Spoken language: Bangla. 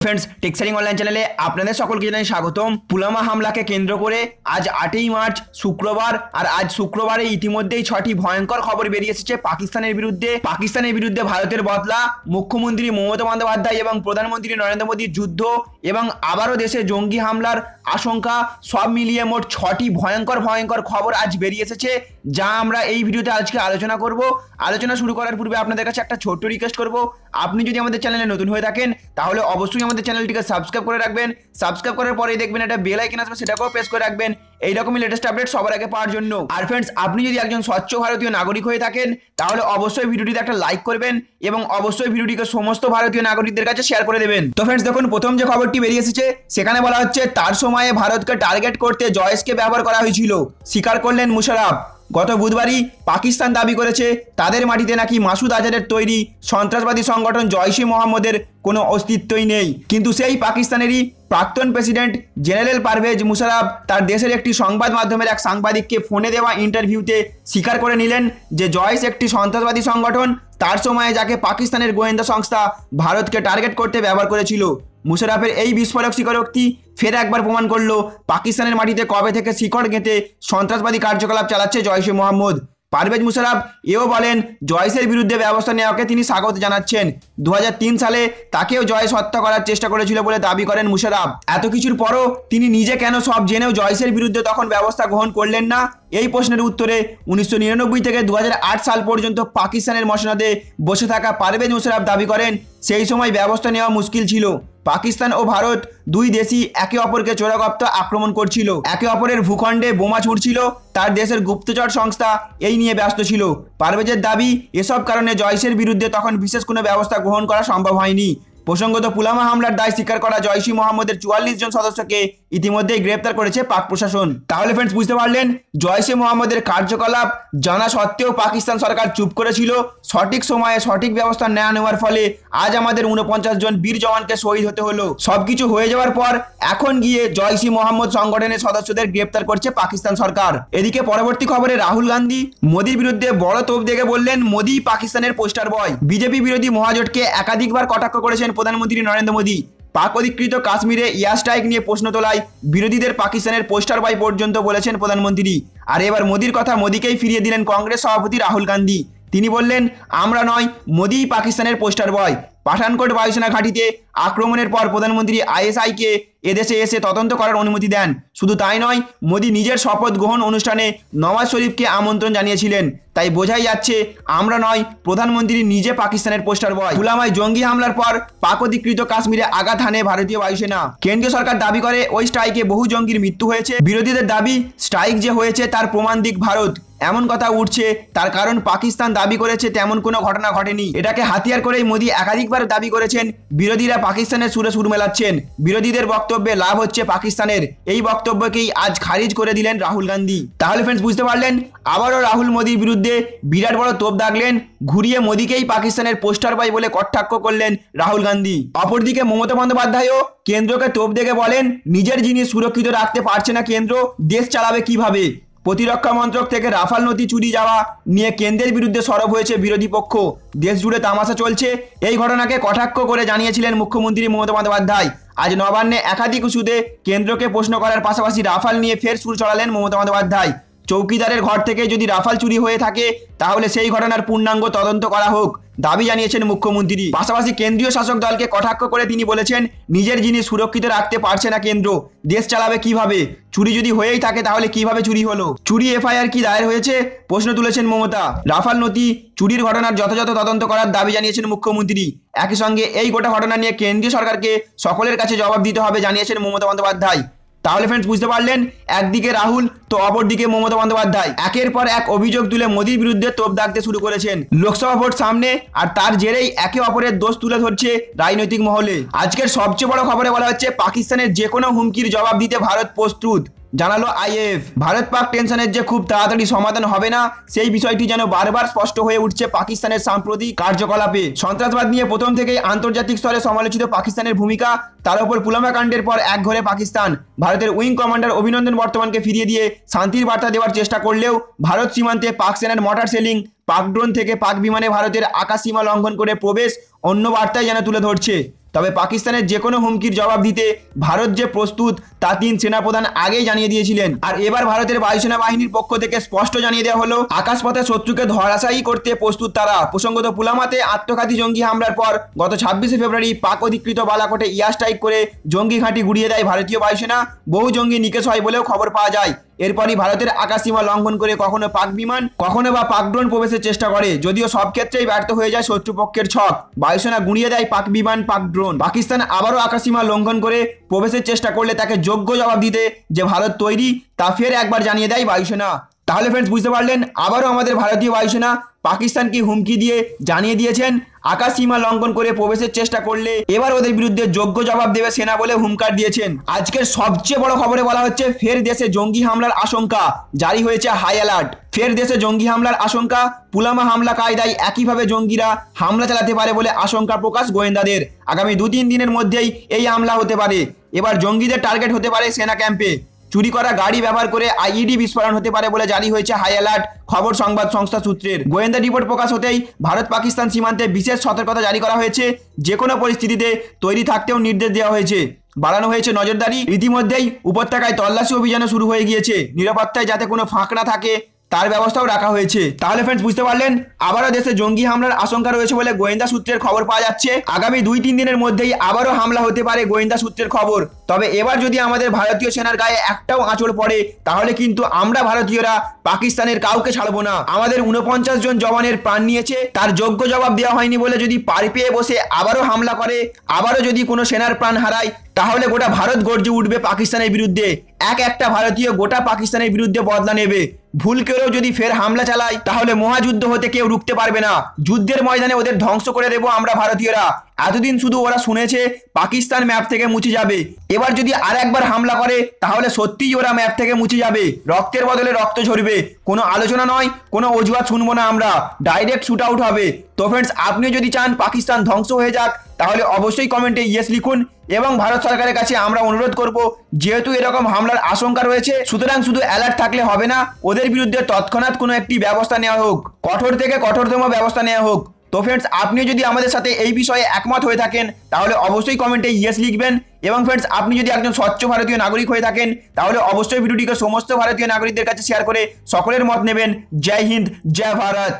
फ्रेंड्स टेक्सारिंग ऑनलाइन चैनले আপনাদের সকলকে জানাই স্বাগতম। পুলওয়ামা হামলাকে কেন্দ্র করে আজ 8ই মার্চ শুক্রবার আর আজ শুক্রবারে ইতিমধ্যেই 6টি ভয়ঙ্কর খবর বেরিয়ে এসেছে পাকিস্তানের বিরুদ্ধে ভারতের বদলা, মুখ্যমন্ত্রী মমতা বন্দ্যোপাধ্যায় এবং প্রধানমন্ত্রী নরেন্দ্র মোদীর যুদ্ধ এবং আবারও দেশে জঙ্গি হামলার আশঙ্কা, সব মিলিয়ে মোট 6টি ভয়ঙ্কর খবর আজ বেরিয়ে এসেছে, যা আমরা এই ভিডিওতে আজকে আলোচনা করব। আলোচনা শুরু করার পূর্বে আপনাদের কাছে একটা ছোট্ট রিকোয়েস্ট করব, আপনি যদি আমাদের চ্যানেলে নতুন হয়ে থাকেন তাহলে অবশ্যই আমাদের চ্যানেলটিকে সাবস্ক্রাইব করে রাখবেন। সাবস্ক্রাইব করার পরেই দেখবেন একটা বেল আইকন আসবে, সেটাকেও প্রেস করে রাখবেন এইরকমই লেটেস্ট আপডেট সবার আগে পাওয়ার জন্য। আর ফ্রেন্ডস, আপনি যদি একজন স্বচ্ছ ভারতীয় নাগরিক হয়ে থাকেন তাহলে অবশ্যই ভিডিওটিতে একটা লাইক করবেন এবং অবশ্যই ভিডিওটিকে সমস্ত ভারতীয় নাগরিকদের কাছে শেয়ার করে দেবেন। তো ফ্রেন্ডস দেখুন, প্রথম যে খবরটি বেরিয়ে এসেছে সেখানে বলা হচ্ছে তার সময়ে ভারতকে টার্গেট করতে জয়েশকে ব্যবহার করা হয়েছিল, স্বীকার করলেন মুশারফ। গত বুধবারই পাকিস্তান দাবি করেছে তাদের মাটিতে নাকি মাসুদ আজহারের তৈরি সন্ত্রাসবাদী সংগঠন জয়শ-ই মোহাম্মদের কোনো অস্তিত্বই নেই। কিন্তু সেই পাকিস্তানেরই প্রাক্তন প্রেসিডেন্ট জেনারেল পারভেজ মুশারফ তার দেশের একটি সংবাদ মাধ্যমের এক সাংবাদিককে ফোনে দেওয়া ইন্টারভিউতে স্বীকার করে নিলেন যে জয়েশ একটি সন্ত্রাসবাদী সংগঠন, তার সময়ে যাকে পাকিস্তানের গোয়েন্দা সংস্থা ভারতকে টার্গেট করতে ব্যবহার করেছিল। মুশারফের এই বিস্ফোরক স্বীকারোক্তি ফের একবার প্রমাণ করলো পাকিস্তানের মাটিতে কবে থেকে শিকড় গেঁথে সন্ত্রাসবাদী কার্যকলাপ চালাচ্ছে জয়শ-ই মোহাম্মদ। পারভেজ মুশারফ এও বলেন জয়েশের বিরুদ্ধে ব্যবস্থা নেওয়াকে তিনি স্বাগত জানাচ্ছেন। 2003 সালে তাকেও জয়েশ হত্যা করার চেষ্টা করেছিল বলে দাবি করেন মুশারফ। এত কিছুর পরও তিনি নিজে কেন সব জেনেও জয়েশের বিরুদ্ধে তখন ব্যবস্থা গ্রহণ করলেন না, এই প্রশ্নের উত্তরে 1999 থেকে 2008 সাল পর্যন্ত পাকিস্তানের মসনদে বসে থাকা পারভেজ মুশারফ দাবি করেন সেই সময় ব্যবস্থা নেওয়া মুশকিল ছিল। পাকিস্তান ও ভারত দুই দেশই একে অপরকে চোরাগপ্ত আক্রমণ করছিল, একে অপরের ভূখণ্ডে বোমা ছুড়ছিল, তার দেশের গুপ্তচর সংস্থা এই নিয়ে ব্যস্ত ছিল। পারভেজের দাবি এসব কারণে জয়েশের বিরুদ্ধে তখন বিশেষ কোনো ব্যবস্থা গ্রহণ করা সম্ভব হয়নি। প্রসঙ্গত পুলওয়ামা হামলার দায় স্বীকার করা জয়শ-ই মোহাম্মদের 44 জন সদস্যকে ইতিমধ্যেই গ্রেপ্তার করেছে পাক প্রশাসন। তাহলে ফ্রেন্ডস বুঝতে পারলেন জয়শ-ই মোহাম্মদের কার্যকলাপ জানা সত্ত্বেও পাকিস্তান সরকার চুপ করেছিল। সঠিক সময়ে সঠিক ব্যবস্থা না নেওয়ার ফলে আজ আমাদের 49 জন বীর জওয়ানকে শহীদ হতে হলো। সবকিছু হয়ে যাওয়ার পর এখন গিয়ে জয়শ-ই মোহাম্মদ সংগঠনের সদস্যদের গ্রেপ্তার করছে পাকিস্তান সরকার। এদিকে পরবর্তী খবরে রাহুল গান্ধী মোদীর বিরুদ্ধে বড় তোপ দেখে বললেন মোদী পাকিস্তানের পোস্টার বয়। বিজেপি বিরোধী মহাজোটকে একাধিকবার কটাক্ষ করেছেন প্রধানমন্ত্রী নরেন্দ্র মোদী। পাক অধিকৃত কাশ্মীরে এয়ার স্ট্রাইক নিয়ে প্রশ্ন তোলায় বিরোধীদের পাকিস্তানের পোস্টার বয় পর্যন্ত বলেছেন প্রধানমন্ত্রী। আর এবার মোদীর কথা মোদীকেই ফিরিয়ে দিলেন কংগ্রেস সভাপতি রাহুল গান্ধী। তিনি বললেন আমরা নয়, মোদীই পাকিস্তানের পোস্টার বয়। পাঠানকোট বায়ুসেনা ঘাঁটিতে আক্রমণের পর প্রধানমন্ত্রী আইএসআইকে এদেশে এসে তদন্ত করার অনুমতি দেন। শুধু তাই নয়, মোদী নিজের শপথ গ্রহণ অনুষ্ঠানে নওয়াজ শরীফকে আমন্ত্রণ জানিয়েছিলেন। তাই বোঝাই যাচ্ছে আমরা নয়, প্রধানমন্ত্রী নিজে পাকিস্তানের পোস্টার বয়। পুলওয়ামায় জঙ্গি হামলার পর পাক অধিকৃত কাশ্মীরে আঘাত হানে ভারতীয় বায়ুসেনা। কেন্দ্রীয় সরকার দাবি করে ওই স্ট্রাইকে বহু জঙ্গির মৃত্যু হয়েছে। বিরোধীদের দাবি স্ট্রাইক যে হয়েছে তার প্রমাণ দিক ভারত। এমন কথা উঠছে তার কারণ পাকিস্তান দাবি করেছে তেমন কোনো ঘটনা ঘটেনি। এটাকে হাতিয়ার করেই মোদী একাধিকবার দাবি করেছেন বিরোধীরা পাকিস্তানের সুরে সুর মেলাচ্ছেন। বিরোধীদের বক্তব্যে লাভ হচ্ছে পাকিস্তানের, এই বক্তব্যকেই আজ খারিজ করে দিলেন রাহুল গান্ধী। তাহলে ফ্রেন্ডস বুঝতে পারলেন, আবারও রাহুল মোদীর বিরুদ্ধে বিরাট বড় তোপ দাগলেন, ঘুরিয়ে মোদীকেই পাকিস্তানের পোস্টার বয় বলে কটাক্ষ করলেন রাহুল গান্ধী। অপরদিকে মমতা বন্দ্যোপাধ্যায়ও কেন্দ্রকে তোপ দেখে বলেন নিজের জিনিস সুরক্ষিত রাখতে পারছে না কেন্দ্র, দেশ চালাবে কিভাবে। প্রতিরক্ষা মন্ত্রক থেকে রাফাল নথি চুরি যাওয়া নিয়ে কেন্দ্রের বিরুদ্ধে সরব হয়েছে বিরোধী পক্ষ। দেশ জুড়ে তামাশা চলছে, এই ঘটনাকে কটাক্ষ করে জানিয়েছিলেন মুখ্যমন্ত্রী মমতা বন্দ্যোপাধ্যায়। আজ নবান্নে একাধিক ইস্যুতে কেন্দ্রকে প্রশ্ন করার পাশাপাশি রাফাল নিয়ে ফের সুর চড়ালেন মমতা বন্দ্যোপাধ্যায়। চৌকিদারের ঘর থেকে যদি রাফাল চুরি হয়ে থাকে তাহলে সেই ঘটনার পূর্ণাঙ্গ তদন্ত করা হোক, দাবি জানিয়েছেন মুখ্যমন্ত্রী। পাশাপাশি কেন্দ্রীয় শাসক দলকে কটাক্ষ করে তিনি বলেছেন নিজের জিনিস সুরক্ষিত রাখতে পারছে না কেন্দ্র, দেশ চালাবে কিভাবে। চুরি যদি হয়েই থাকে তাহলে কিভাবে চুরি হলো, চুরি এফআইআর কি দায়ের হয়েছে, প্রশ্ন তুলেছেন মমতা। রাফাল নথি চুরির ঘটনার যথাযথ তদন্ত করার দাবি জানিয়েছেন মুখ্যমন্ত্রী। একই সঙ্গে এই গোটা ঘটনা নিয়ে কেন্দ্রীয় সরকারকে সকলের কাছে জবাব দিতে হবে জানিয়েছেন মমতা বন্দ্যোপাধ্যায়। তাহলে ফ্রেন্ডস বুঝতে পারলেন, একদিকে রাহুল তো অপরদিকে মমতা বন্দ্যোপাধ্যায় একের পর এক অভিযোগ তুলে মোদীর বিরুদ্ধে তোপ দাগতে শুরু করেছেন। লোকসভা ভোট সামনে আর তার জেরেই একে অপরের দোষ তুলে ধরছে রাজনৈতিক মহলে। আজকের সবচেয়ে বড় খবরে বলা হচ্ছে পাকিস্তানের যে কোনো হুমকির জবাব দিতে ভারত প্রস্তুত, জানালো আইএফ। ভারত পাক টেনশনের যে খুব তাড়াতাড়ি সমাধান হবে না সেই বিষয়টি যেন বারবার স্পষ্ট হয়ে উঠছে পাকিস্তানের সাম্প্রতিক কার্যকলাপে। সন্ত্রাসবাদ নিয়ে প্রথম থেকেই আন্তর্জাতিক স্তরে সমালোচিত পাকিস্তানের ভূমিকা, তার উপর পুলওয়ামা কাণ্ডের পর একঘরে পাকিস্তান ভারতের উইং কমান্ডার অভিনন্দন বর্তমানকে ফিরিয়ে দিয়ে শান্তির বার্তা দেওয়ার চেষ্টা করলেও ভারত সীমান্তে পাক সেনার মর্টার সেলিং, পাক ড্রোন থেকে পাক বিমানে ভারতের আকাশ সীমা লঙ্ঘন করে প্রবেশ অন্য বার্তায় যেন তুলে ধরছে। তবে পাকিস্তানের যে কোনো হুমকির জবাব দিতে ভারত যে প্রস্তুত তা 3 সেনাপ্রধান আগেই জানিয়ে দিয়েছিলেন। আর এবার ভারতের বায়ুসেনা বাহিনীর পক্ষ থেকে স্পষ্ট জানিয়ে দেওয়া হলো আকাশপথে শত্রুকে ধরাশায়ী করতে প্রস্তুত তারা। প্রসঙ্গত পুলওয়ামাতে আত্মঘাতী জঙ্গি হামলার পর গত 26শে ফেব্রুয়ারি পাক অধিকৃত বালাকোটে এয়ার স্ট্রাইক করে জঙ্গি ঘাঁটি গুড়িয়ে দেয় ভারতীয় বায়ুসেনা। বহু জঙ্গি নিকেশ হয় বলেও খবর পাওয়া যায়। এরপরই ভারতের আকাশসীমা লঙ্ঘন করে কখনো পাক বিমান কখনো বা পাক ড্রোন প্রবেশের চেষ্টা করে, যদিও সব ক্ষেত্রেই ব্যর্থ হয়ে যায় শত্রুপক্ষের ছক। বায়ুসেনা গুঁড়িয়ে দেয় পাক বিমান পাক ড্রোন। পাকিস্তান আবারও আকাশসীমা লঙ্ঘন করে প্রবেশের চেষ্টা করলে তাকে যোগ্য জবাব দিতে যে ভারত তৈরি তা ফের একবার জানিয়ে দেয় বায়ুসেনা। তাহলে ফ্রেন্ডস বুঝতে পারলেন, আবারও আমাদের ভারতীয় বায়ুসেনা পাকিস্তানকে হুমকি দিয়ে জানিয়ে দিয়েছেন আকাশ সীমা লঙ্ঘন করে প্রবেশের চেষ্টা করলে এবার ওদের বিরুদ্ধে যোগ্য জবাব দেবে সেনা বলে হুমকার দিয়েছেন। আজকের সবচেয়ে বড় খবরে বলা হচ্ছে ফের দেশে জঙ্গি হামলার আশঙ্কা, জারি হয়েছে হাই অ্যালার্ট। ফের দেশে জঙ্গি হামলার আশঙ্কা। পুলওয়ামা হামলা কায়দায় একইভাবে জঙ্গিরা হামলা চালাতে পারে বলে আশঙ্কা প্রকাশ গোয়েন্দাদের। আগামী 2-3 দিনের মধ্যেই এই হামলা হতে পারে। এবার জঙ্গিদের টার্গেট হতে পারে সেনা ক্যাম্পে। চুরি করা গাড়ি ব্যবহার করে আইইডি বিস্ফোরণ হতে পারে বলে জারি হয়েছে হাই অ্যালার্ট। খবর সংবাদ সংস্থা সূত্রের। গোয়েন্দা রিপোর্ট প্রকাশ হতেই ভারত পাকিস্তান সীমান্তে বিশেষ সতর্কতা জারি করা হয়েছে। যে কোনো পরিস্থিতিতে তৈরি থাকতেও নির্দেশ দেওয়া হয়েছে। বাড়ানো হয়েছে নজরদারি। ইতিমধ্যেই উপত্যকায় তল্লাশি অভিযানও শুরু হয়ে গিয়েছে। নিরাপত্তায় যাতে কোনো ফাঁক না থাকে তার ব্যবস্থাও রাখা হয়েছে। তাহলে ফ্রেন্ডস বুঝতে পারলেন, আবারও দেশে জঙ্গি হামলার আশঙ্কা রয়েছে বলে গোয়েন্দা সূত্রের খবর পাওয়া যাচ্ছে। আগামী 2-3 দিনের মধ্যেই আবারও হামলা হতে পারে গোয়েন্দা সূত্রের খবর। তবে এবার যদি আমাদের ভারতীয় সেনার গায়ে একটাও আঁচড় পড়ে তাহলে কিন্তু আমরা ভারতীয়রা পাকিস্তানের কাউকে ছাড়বো না। আমাদের 49 জন জওয়ানের প্রাণ নিয়েছে, তার যোগ্য জবাব দেওয়া হয়নি বলে যদি পাড়ি পেয়ে বসে আবারও হামলা করে, আবারও যদি কোনো সেনার প্রাণ হারায়, তাহলে গোটা ভারত গর্জে উঠবে পাকিস্তানের বিরুদ্ধে। একটা ভারতীয় গোটা পাকিস্তানের বিরুদ্ধে বদলা নেবে। ভুল করেও যদি ফের হামলা চালায় তাহলে মহাযুদ্ধ হতে কেউ রুখতে পারবে না। যুদ্ধের ময়দানে ওদের ধ্বংস করে দেবো আমরা ভারতীয়রা। এতদিন শুধু ওরা শুনেছে পাকিস্তান ম্যাপ থেকে মুছে যাবে, এবার যদি আর একবার হামলা করে তাহলে সত্যিই ওরা ম্যাপ থেকে মুছে যাবে। রক্তের বদলে রক্ত ঝরবে। কোনো আলোচনা নয়, কোনো অজুহাত শুনবো না আমরা, ডাইরেক্ট শুট আউট হবে। তো ফ্রেন্ডস, আপনি যদি চান পাকিস্তান ধ্বংস হয়ে যাক তাহলে অবশ্যই কমেন্টে ইয়েস লিখুন। এবং ভারত সরকারের কাছে আমরা অনুরোধ করব, যেহেতু এরকম হামলার আশঙ্কা রয়েছে, সুতরাং শুধু অ্যালার্ট থাকলে হবে না, ওদের বিরুদ্ধে তৎক্ষণাৎ কোনো একটি ব্যবস্থা নেওয়া হোক, কঠোর থেকে কঠোরতম ব্যবস্থা নেওয়া হোক। তো ফ্রেন্ডস, আপনি যদি আমাদের সাথে এই বিষয়ে একমত হয়ে থাকেন তাহলে অবশ্যই কমেন্টে ইয়েস লিখবেন। এবং ফ্রেন্ডস, আপনি যদি একজন স্বচ্ছ ভারতীয় নাগরিক হয়ে থাকেন তাহলে অবশ্যই ভিডিওটিকে সমস্ত ভারতীয় নাগরিকদের কাছে শেয়ার করে সকলের মত নেবেন। জয় হিন্দ, জয় ভারত।